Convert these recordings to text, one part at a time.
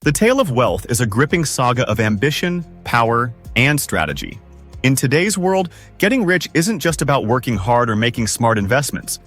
The tale of wealth is a gripping saga of ambition, power, and strategy. In today's world, getting rich isn't just about working hard or making smart investments.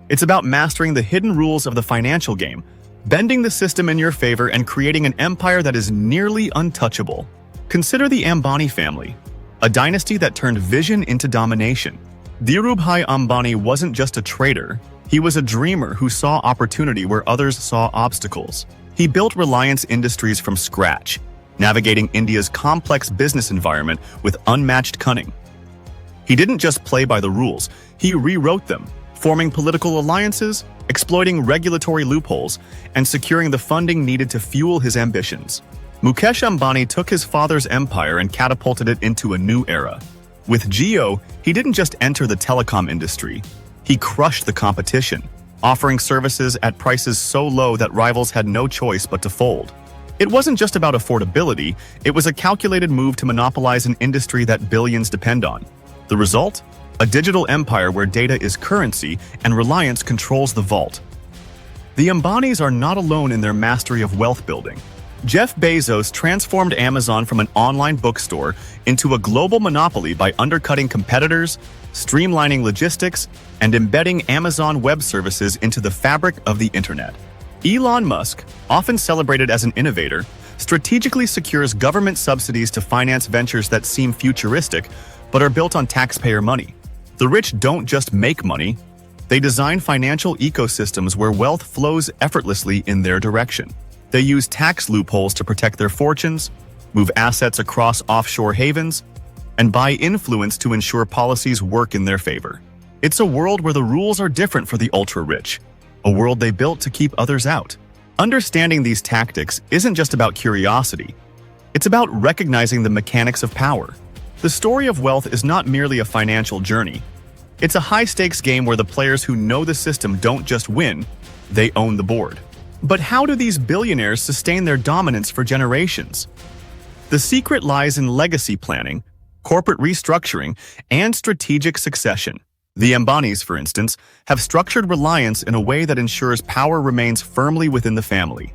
It's about mastering the hidden rules of the financial game, bending the system in your favor, and creating an empire that is nearly untouchable. Consider the Ambani family, a dynasty that turned vision into domination. Dhirubhai Ambani wasn't just a trader, he was a dreamer who saw opportunity where others saw obstacles. He built Reliance Industries from scratch, navigating India's complex business environment with unmatched cunning. He didn't just play by the rules, he rewrote them, forming political alliances, exploiting regulatory loopholes, and securing the funding needed to fuel his ambitions. Mukesh Ambani took his father's empire and catapulted it into a new era. With Jio, he didn't just enter the telecom industry, he crushed the competition, offering services at prices so low that rivals had no choice but to fold. It wasn't just about affordability, it was a calculated move to monopolize an industry that billions depend on. The result? A digital empire where data is currency and Reliance controls the vault. The Ambanis are not alone in their mastery of wealth building. Jeff Bezos transformed Amazon from an online bookstore into a global monopoly by undercutting competitors, streamlining logistics, and embedding Amazon Web Services into the fabric of the internet. Elon Musk, often celebrated as an innovator, strategically secures government subsidies to finance ventures that seem futuristic but are built on taxpayer money. The rich don't just make money, they design financial ecosystems where wealth flows effortlessly in their direction. They use tax loopholes to protect their fortunes, move assets across offshore havens, and buy influence to ensure policies work in their favor. It's a world where the rules are different for the ultra-rich, a world they built to keep others out. Understanding these tactics isn't just about curiosity, it's about recognizing the mechanics of power. The story of wealth is not merely a financial journey. It's a high-stakes game where the players who know the system don't just win, they own the board. But how do these billionaires sustain their dominance for generations? The secret lies in legacy planning, corporate restructuring, and strategic succession. The Ambanis, for instance, have structured Reliance in a way that ensures power remains firmly within the family.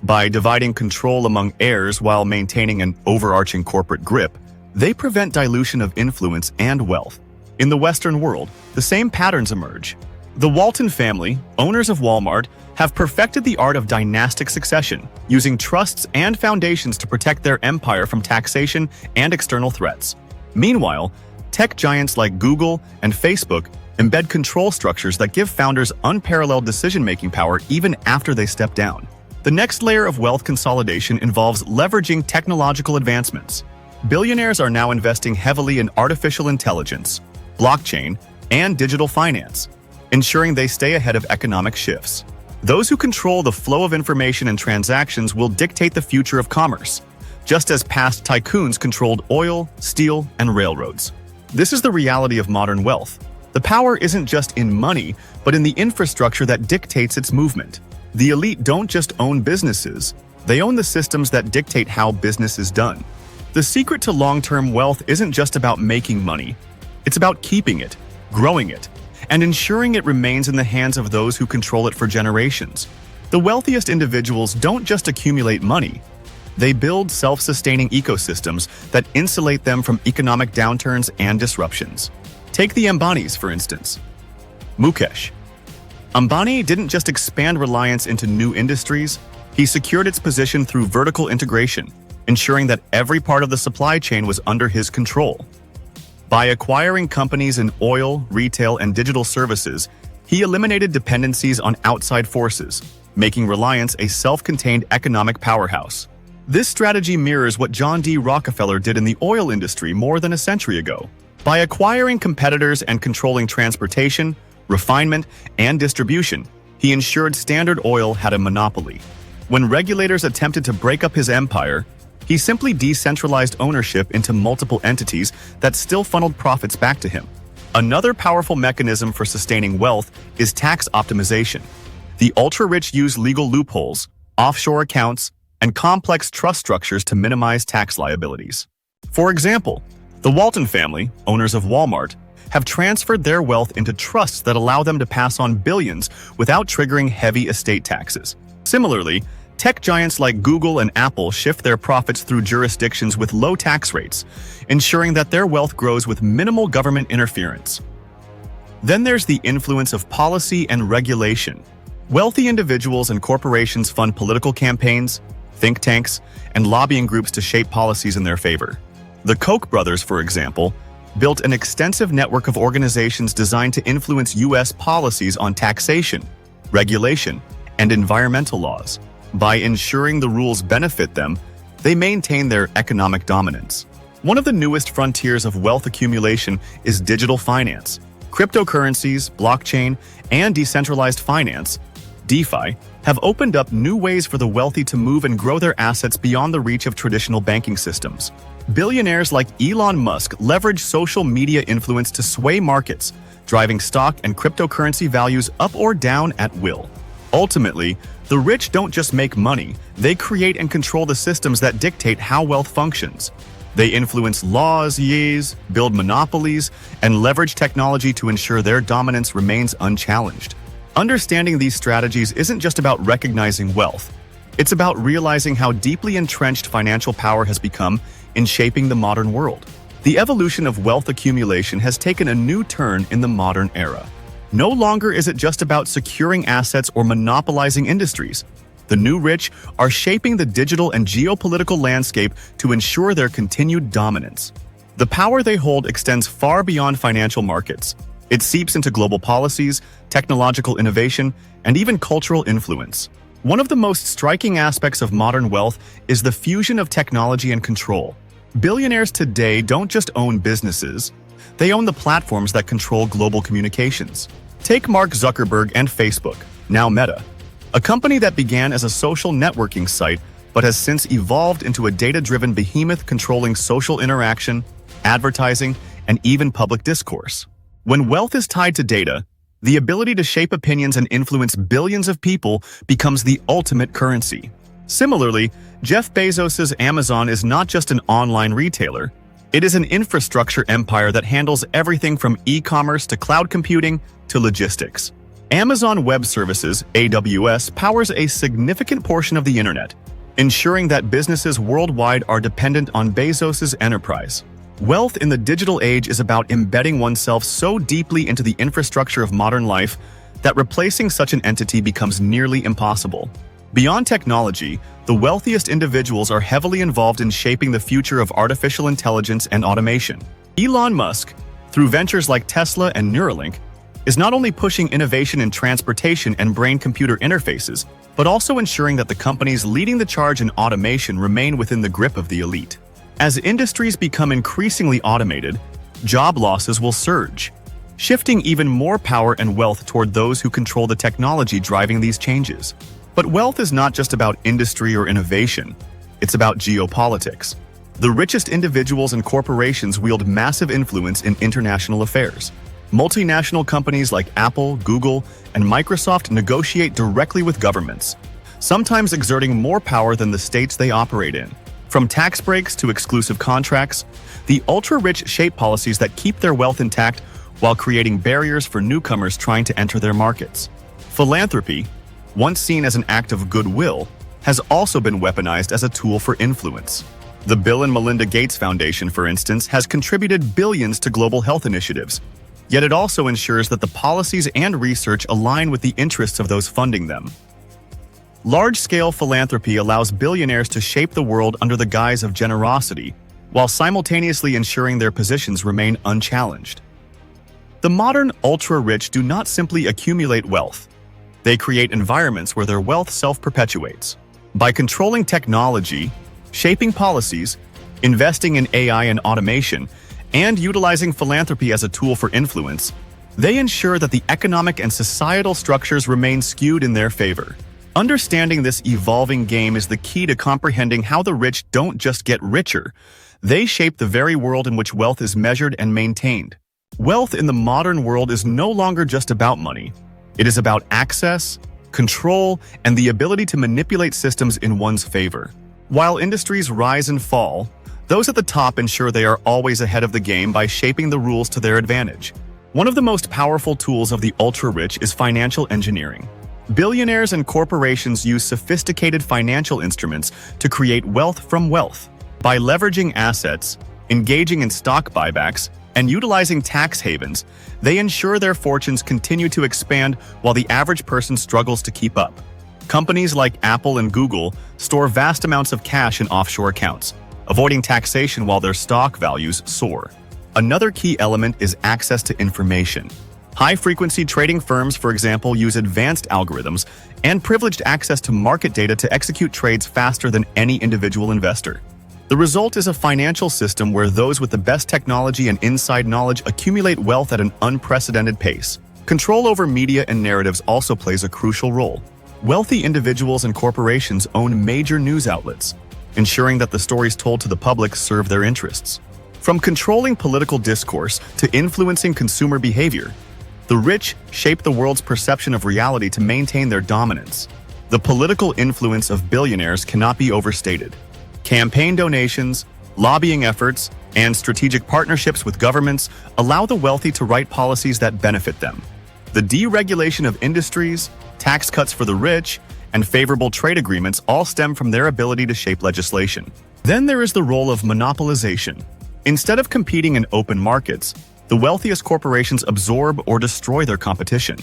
By dividing control among heirs while maintaining an overarching corporate grip, they prevent dilution of influence and wealth. In the Western world, the same patterns emerge. The Walton family, owners of Walmart, have perfected the art of dynastic succession, using trusts and foundations to protect their empire from taxation and external threats. Meanwhile, tech giants like Google and Facebook embed control structures that give founders unparalleled decision-making power even after they step down. The next layer of wealth consolidation involves leveraging technological advancements. Billionaires are now investing heavily in artificial intelligence, blockchain, and digital finance, ensuring they stay ahead of economic shifts. Those who control the flow of information and transactions will dictate the future of commerce, just as past tycoons controlled oil, steel, and railroads. This is the reality of modern wealth. The power isn't just in money, but in the infrastructure that dictates its movement. The elite don't just own businesses, they own the systems that dictate how business is done. The secret to long-term wealth isn't just about making money. It's about keeping it, growing it, and ensuring it remains in the hands of those who control it for generations. The wealthiest individuals don't just accumulate money. They build self-sustaining ecosystems that insulate them from economic downturns and disruptions. Take the Ambanis, for instance. Mukesh Ambani didn't just expand Reliance into new industries, he secured its position through vertical integration, ensuring that every part of the supply chain was under his control. By acquiring companies in oil, retail, and digital services, he eliminated dependencies on outside forces, making Reliance a self-contained economic powerhouse. This strategy mirrors what John D. Rockefeller did in the oil industry more than a century ago. By acquiring competitors and controlling transportation, refinement, and distribution, he ensured Standard Oil had a monopoly. When regulators attempted to break up his empire, he simply decentralized ownership into multiple entities that still funneled profits back to him. Another powerful mechanism for sustaining wealth is tax optimization. The ultra-rich use legal loopholes, offshore accounts, and complex trust structures to minimize tax liabilities. For example, the Walton family, owners of Walmart, have transferred their wealth into trusts that allow them to pass on billions without triggering heavy estate taxes. Similarly, Tech giants like Google and Apple shift their profits through jurisdictions with low tax rates, ensuring that their wealth grows with minimal government interference. Then there's the influence of policy and regulation. Wealthy individuals and corporations fund political campaigns, think tanks, and lobbying groups to shape policies in their favor. The Koch brothers, for example, built an extensive network of organizations designed to influence U.S. policies on taxation, regulation, and environmental laws. By ensuring the rules benefit them, they maintain their economic dominance. One of the newest frontiers of wealth accumulation is digital finance. Cryptocurrencies, blockchain, and decentralized finance, DeFi, have opened up new ways for the wealthy to move and grow their assets beyond the reach of traditional banking systems. Billionaires like Elon Musk leverage social media influence to sway markets, driving stock and cryptocurrency values up or down at will. Ultimately, the rich don't just make money, they create and control the systems that dictate how wealth functions. They influence laws, build monopolies, and leverage technology to ensure their dominance remains unchallenged. Understanding these strategies isn't just about recognizing wealth. It's about realizing how deeply entrenched financial power has become in shaping the modern world. The evolution of wealth accumulation has taken a new turn in the modern era. No longer is it just about securing assets or monopolizing industries. The new rich are shaping the digital and geopolitical landscape to ensure their continued dominance. The power they hold extends far beyond financial markets. It seeps into global policies, technological innovation, and even cultural influence. One of the most striking aspects of modern wealth is the fusion of technology and control. Billionaires today don't just own businesses, they own the platforms that control global communications. Take Mark Zuckerberg and Facebook, now Meta, a company that began as a social networking site but has since evolved into a data-driven behemoth controlling social interaction, advertising, and even public discourse. When wealth is tied to data, the ability to shape opinions and influence billions of people becomes the ultimate currency. Similarly, Jeff Bezos' Amazon is not just an online retailer. It is an infrastructure empire that handles everything from e-commerce to cloud computing to logistics. Amazon Web Services, AWS, powers a significant portion of the internet, ensuring that businesses worldwide are dependent on Bezos' enterprise. Wealth in the digital age is about embedding oneself so deeply into the infrastructure of modern life that replacing such an entity becomes nearly impossible. Beyond technology, the wealthiest individuals are heavily involved in shaping the future of artificial intelligence and automation. Elon Musk, through ventures like Tesla and Neuralink, is not only pushing innovation in transportation and brain-computer interfaces, but also ensuring that the companies leading the charge in automation remain within the grip of the elite. As industries become increasingly automated, job losses will surge, shifting even more power and wealth toward those who control the technology driving these changes. But wealth is not just about industry or innovation, it's about geopolitics. The richest individuals and corporations wield massive influence in international affairs. Multinational companies like Apple, Google, and Microsoft negotiate directly with governments, sometimes exerting more power than the states they operate in. From tax breaks to exclusive contracts, the ultra-rich shape policies that keep their wealth intact while creating barriers for newcomers trying to enter their markets. Philanthropy, once seen as an act of goodwill, has also been weaponized as a tool for influence. The Bill and Melinda Gates Foundation, for instance, has contributed billions to global health initiatives, yet it also ensures that the policies and research align with the interests of those funding them. Large-scale philanthropy allows billionaires to shape the world under the guise of generosity, while simultaneously ensuring their positions remain unchallenged. The modern ultra-rich do not simply accumulate wealth. They create environments where their wealth self-perpetuates. By controlling technology, shaping policies, investing in AI and automation, and utilizing philanthropy as a tool for influence, they ensure that the economic and societal structures remain skewed in their favor. Understanding this evolving game is the key to comprehending how the rich don't just get richer, they shape the very world in which wealth is measured and maintained. Wealth in the modern world is no longer just about money. It is about access, control, and the ability to manipulate systems in one's favor. While industries rise and fall, those at the top ensure they are always ahead of the game by shaping the rules to their advantage. One of the most powerful tools of the ultra-rich is financial engineering. Billionaires and corporations use sophisticated financial instruments to create wealth from wealth. By leveraging assets, engaging in stock buybacks, and utilizing tax havens, they ensure their fortunes continue to expand while the average person struggles to keep up. Companies like Apple and Google store vast amounts of cash in offshore accounts, avoiding taxation while their stock values soar. Another key element is access to information. High-frequency trading firms, for example, use advanced algorithms and privileged access to market data to execute trades faster than any individual investor. The result is a financial system where those with the best technology and inside knowledge accumulate wealth at an unprecedented pace. Control over media and narratives also plays a crucial role. Wealthy individuals and corporations own major news outlets, ensuring that the stories told to the public serve their interests. From controlling political discourse to influencing consumer behavior, the rich shape the world's perception of reality to maintain their dominance. The political influence of billionaires cannot be overstated. Campaign donations, lobbying efforts, and strategic partnerships with governments allow the wealthy to write policies that benefit them. The deregulation of industries, tax cuts for the rich, and favorable trade agreements all stem from their ability to shape legislation. Then there is the role of monopolization. Instead of competing in open markets, the wealthiest corporations absorb or destroy their competition.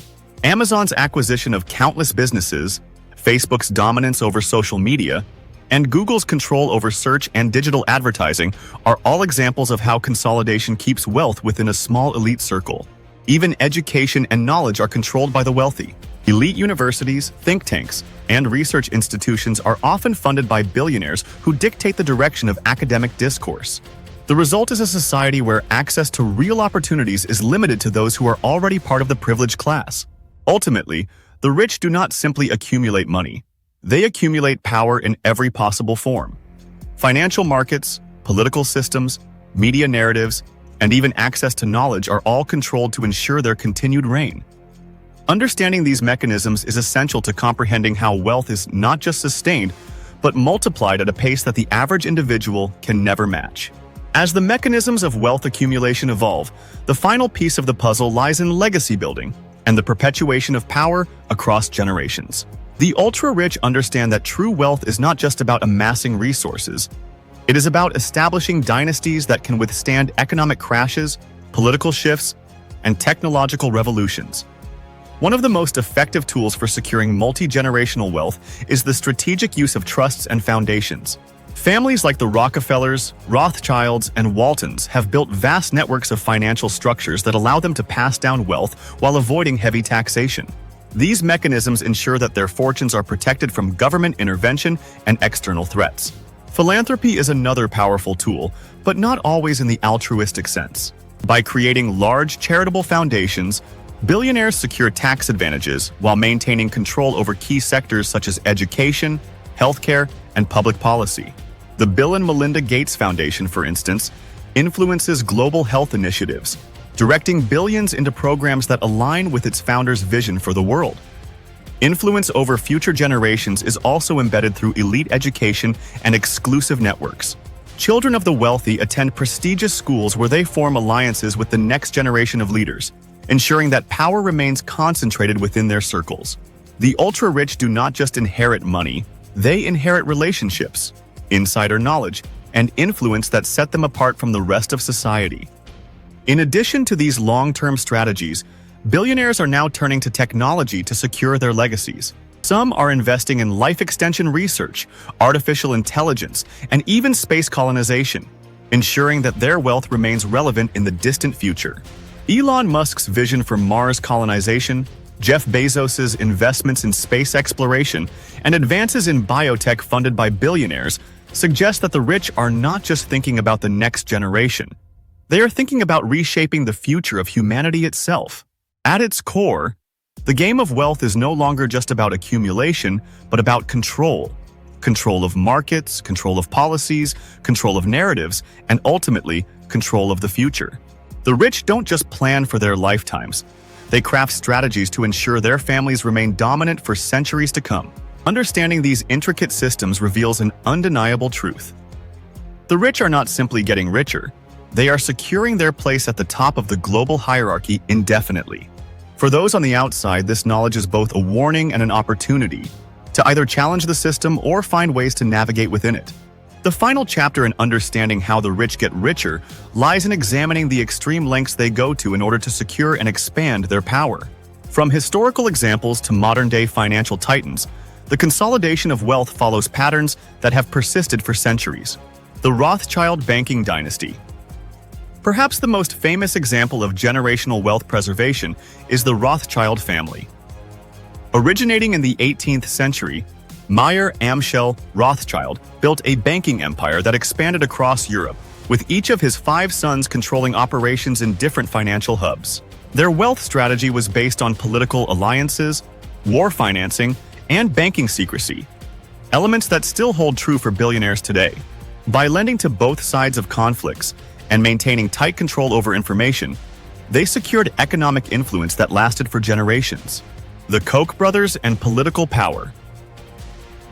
Amazon's acquisition of countless businesses, Facebook's dominance over social media, and Google's control over search and digital advertising are all examples of how consolidation keeps wealth within a small elite circle. Even education and knowledge are controlled by the wealthy. Elite universities, think tanks, and research institutions are often funded by billionaires who dictate the direction of academic discourse. The result is a society where access to real opportunities is limited to those who are already part of the privileged class. Ultimately, the rich do not simply accumulate money. They accumulate power in every possible form. Financial markets, political systems, media narratives, and even access to knowledge are all controlled to ensure their continued reign. Understanding these mechanisms is essential to comprehending how wealth is not just sustained, but multiplied at a pace that the average individual can never match. As the mechanisms of wealth accumulation evolve, the final piece of the puzzle lies in legacy building and the perpetuation of power across generations. The ultra-rich understand that true wealth is not just about amassing resources. It is about establishing dynasties that can withstand economic crashes, political shifts, and technological revolutions. One of the most effective tools for securing multi-generational wealth is the strategic use of trusts and foundations. Families like the Rockefellers, Rothschilds, and Waltons have built vast networks of financial structures that allow them to pass down wealth while avoiding heavy taxation. These mechanisms ensure that their fortunes are protected from government intervention and external threats. Philanthropy is another powerful tool, but not always in the altruistic sense. By creating large charitable foundations, billionaires secure tax advantages while maintaining control over key sectors such as education, healthcare, and public policy. The Bill and Melinda Gates Foundation, for instance, influences global health initiatives, directing billions into programs that align with its founder's vision for the world. Influence over future generations is also embedded through elite education and exclusive networks. Children of the wealthy attend prestigious schools where they form alliances with the next generation of leaders, ensuring that power remains concentrated within their circles. The ultra-rich do not just inherit money, they inherit relationships, insider knowledge, and influence that set them apart from the rest of society. In addition to these long-term strategies, billionaires are now turning to technology to secure their legacies. Some are investing in life extension research, artificial intelligence, and even space colonization, ensuring that their wealth remains relevant in the distant future. Elon Musk's vision for Mars colonization, Jeff Bezos' investments in space exploration, and advances in biotech funded by billionaires suggest that the rich are not just thinking about the next generation. They are thinking about reshaping the future of humanity itself. At its core, the game of wealth is no longer just about accumulation, but about control. Control of markets, control of policies, control of narratives, and ultimately, control of the future. The rich don't just plan for their lifetimes. They craft strategies to ensure their families remain dominant for centuries to come. Understanding these intricate systems reveals an undeniable truth. The rich are not simply getting richer. They are securing their place at the top of the global hierarchy indefinitely. For those on the outside, this knowledge is both a warning and an opportunity to either challenge the system or find ways to navigate within it. The final chapter in understanding how the rich get richer lies in examining the extreme lengths they go to in order to secure and expand their power. From historical examples to modern-day financial titans, the consolidation of wealth follows patterns that have persisted for centuries. The Rothschild banking dynasty. Perhaps the most famous example of generational wealth preservation is the Rothschild family. Originating in the 18th century, Mayer Amschel Rothschild built a banking empire that expanded across Europe, with each of his 5 sons controlling operations in different financial hubs. Their wealth strategy was based on political alliances, war financing, and banking secrecy, elements that still hold true for billionaires today. By lending to both sides of conflicts and maintaining tight control over information, they secured economic influence that lasted for generations. The Koch brothers and political power.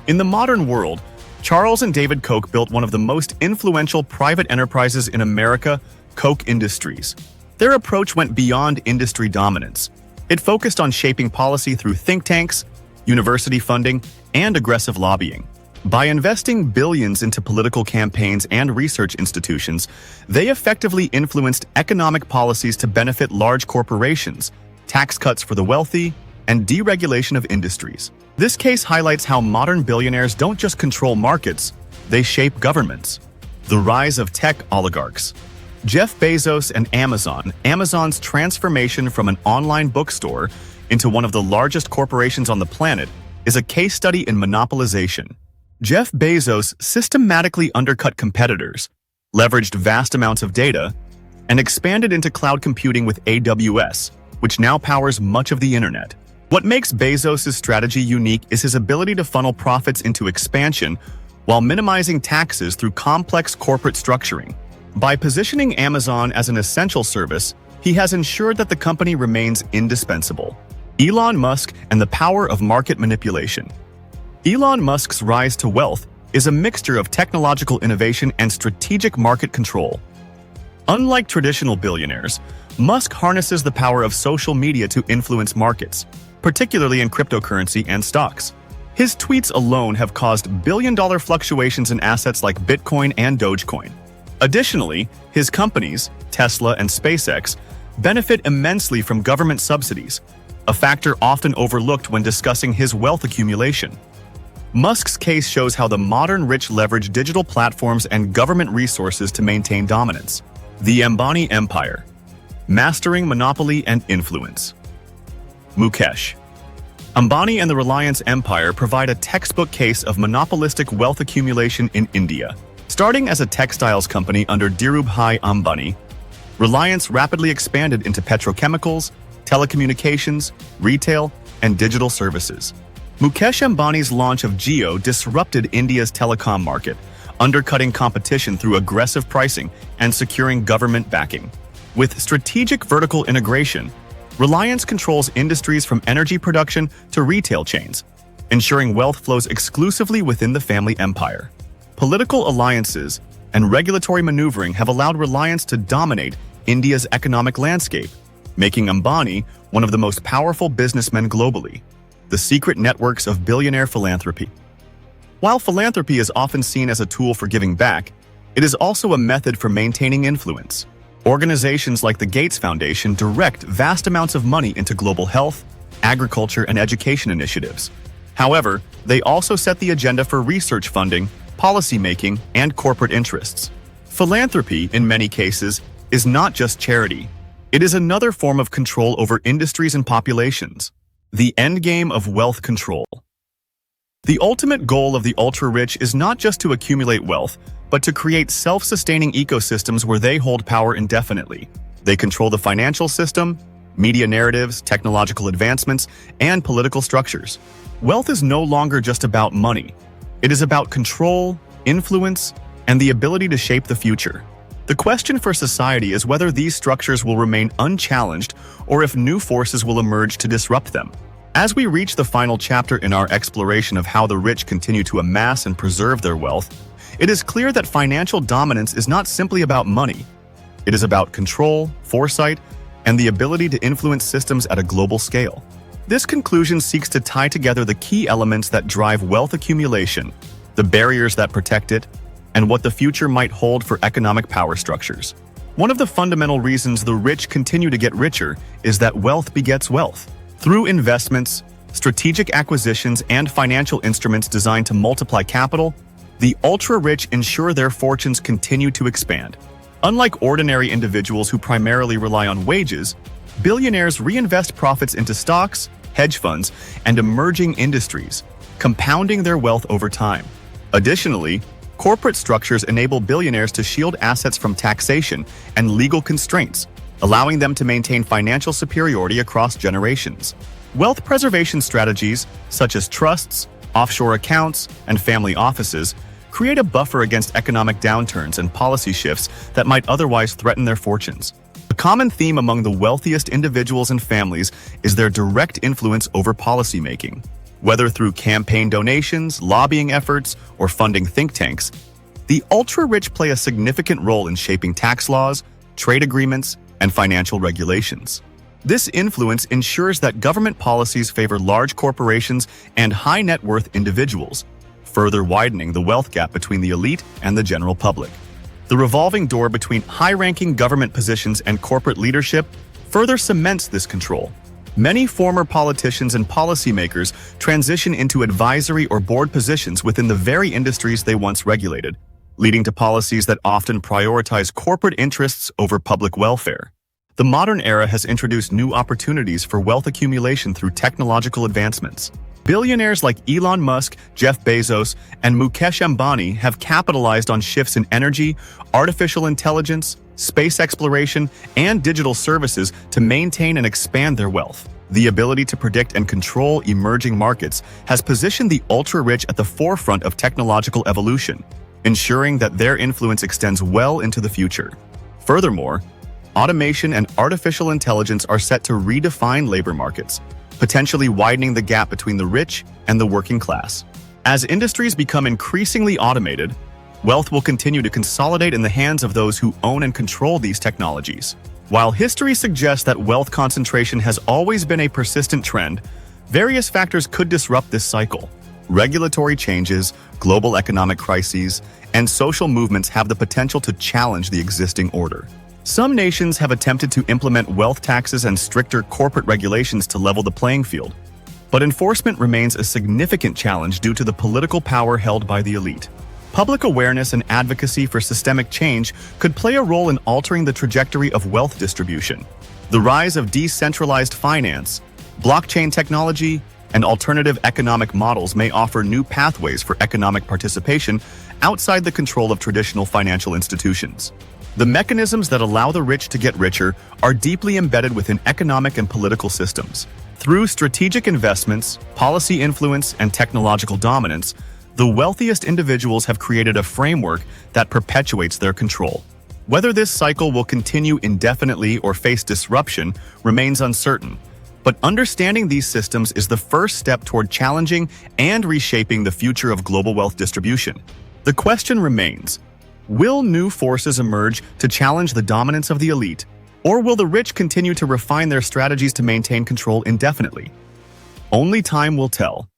In the modern world, Charles and David Koch built one of the most influential private enterprises in America, Koch Industries. Their approach went beyond industry dominance. It focused on shaping policy through think tanks, university funding, and aggressive lobbying. By investing billions into political campaigns and research institutions, they effectively influenced economic policies to benefit large corporations, tax cuts for the wealthy, and deregulation of industries. This case highlights how modern billionaires don't just control markets, they shape governments. The rise of tech oligarchs. Jeff Bezos and Amazon's transformation from an online bookstore into one of the largest corporations on the planet, is a case study in monopolization. Jeff Bezos systematically undercut competitors, leveraged vast amounts of data, and expanded into cloud computing with AWS, which now powers much of the internet. What makes Bezos' strategy unique is his ability to funnel profits into expansion while minimizing taxes through complex corporate structuring. By positioning Amazon as an essential service, he has ensured that the company remains indispensable. Elon Musk and the power of market manipulation. Elon Musk's rise to wealth is a mixture of technological innovation and strategic market control. Unlike traditional billionaires, Musk harnesses the power of social media to influence markets, particularly in cryptocurrency and stocks. His tweets alone have caused billion-dollar fluctuations in assets like Bitcoin and Dogecoin. Additionally, his companies, Tesla and SpaceX, benefit immensely from government subsidies, a factor often overlooked when discussing his wealth accumulation. Musk's case shows how the modern rich leverage digital platforms and government resources to maintain dominance. The Ambani Empire. Mastering monopoly and influence. Mukesh Ambani and the Reliance Empire provide a textbook case of monopolistic wealth accumulation in India. Starting as a textiles company under Dhirubhai Ambani, Reliance rapidly expanded into petrochemicals, telecommunications, retail, and digital services. Mukesh Ambani's launch of Jio disrupted India's telecom market, undercutting competition through aggressive pricing and securing government backing. With strategic vertical integration, Reliance controls industries from energy production to retail chains, ensuring wealth flows exclusively within the family empire. Political alliances and regulatory maneuvering have allowed Reliance to dominate India's economic landscape, making Ambani one of the most powerful businessmen globally. The secret networks of billionaire philanthropy. While philanthropy is often seen as a tool for giving back, it is also a method for maintaining influence. Organizations like the Gates Foundation direct vast amounts of money into global health, agriculture, and education initiatives. However, they also set the agenda for research funding, policymaking, and corporate interests. Philanthropy, in many cases, is not just charity. It is another form of control over industries and populations. The endgame of wealth control. The ultimate goal of the ultra-rich is not just to accumulate wealth, but to create self-sustaining ecosystems where they hold power indefinitely. They control the financial system, media narratives, technological advancements, and political structures. Wealth is no longer just about money. It is about control, influence, and the ability to shape the future. The question for society is whether these structures will remain unchallenged or if new forces will emerge to disrupt them. As we reach the final chapter in our exploration of how the rich continue to amass and preserve their wealth, it is clear that financial dominance is not simply about money. It is about control, foresight, and the ability to influence systems at a global scale. This conclusion seeks to tie together the key elements that drive wealth accumulation, the barriers that protect it, and what the future might hold for economic power structures. One of the fundamental reasons the rich continue to get richer is that wealth begets wealth. Through investments, strategic acquisitions, and financial instruments designed to multiply capital, the ultra-rich ensure their fortunes continue to expand. Unlike ordinary individuals who primarily rely on wages, billionaires reinvest profits into stocks, hedge funds, and emerging industries, compounding their wealth over time. Additionally, corporate structures enable billionaires to shield assets from taxation and legal constraints, allowing them to maintain financial superiority across generations. Wealth preservation strategies, such as trusts, offshore accounts, and family offices, create a buffer against economic downturns and policy shifts that might otherwise threaten their fortunes. A common theme among the wealthiest individuals and families is their direct influence over policymaking. Whether through campaign donations, lobbying efforts, or funding think tanks, the ultra-rich play a significant role in shaping tax laws, trade agreements, and financial regulations. This influence ensures that government policies favor large corporations and high-net-worth individuals, further widening the wealth gap between the elite and the general public. The revolving door between high-ranking government positions and corporate leadership further cements this control. Many former politicians and policymakers transition into advisory or board positions within the very industries they once regulated, leading to policies that often prioritize corporate interests over public welfare. The modern era has introduced new opportunities for wealth accumulation through technological advancements. Billionaires like Elon Musk, Jeff Bezos, and Mukesh Ambani have capitalized on shifts in energy, artificial intelligence, space exploration, and digital services to maintain and expand their wealth. The ability to predict and control emerging markets has positioned the ultra-rich at the forefront of technological evolution, ensuring that their influence extends well into the future. Furthermore, automation and artificial intelligence are set to redefine labor markets, potentially widening the gap between the rich and the working class. As industries become increasingly automated, wealth will continue to consolidate in the hands of those who own and control these technologies. While history suggests that wealth concentration has always been a persistent trend, various factors could disrupt this cycle. Regulatory changes, global economic crises, and social movements have the potential to challenge the existing order. Some nations have attempted to implement wealth taxes and stricter corporate regulations to level the playing field, but enforcement remains a significant challenge due to the political power held by the elite. Public awareness and advocacy for systemic change could play a role in altering the trajectory of wealth distribution. The rise of decentralized finance, blockchain technology, and alternative economic models may offer new pathways for economic participation outside the control of traditional financial institutions. The mechanisms that allow the rich to get richer are deeply embedded within economic and political systems. Through strategic investments, policy influence, and technological dominance, the wealthiest individuals have created a framework that perpetuates their control. Whether this cycle will continue indefinitely or face disruption remains uncertain, but understanding these systems is the first step toward challenging and reshaping the future of global wealth distribution. The question remains: will new forces emerge to challenge the dominance of the elite, or will the rich continue to refine their strategies to maintain control indefinitely? Only time will tell.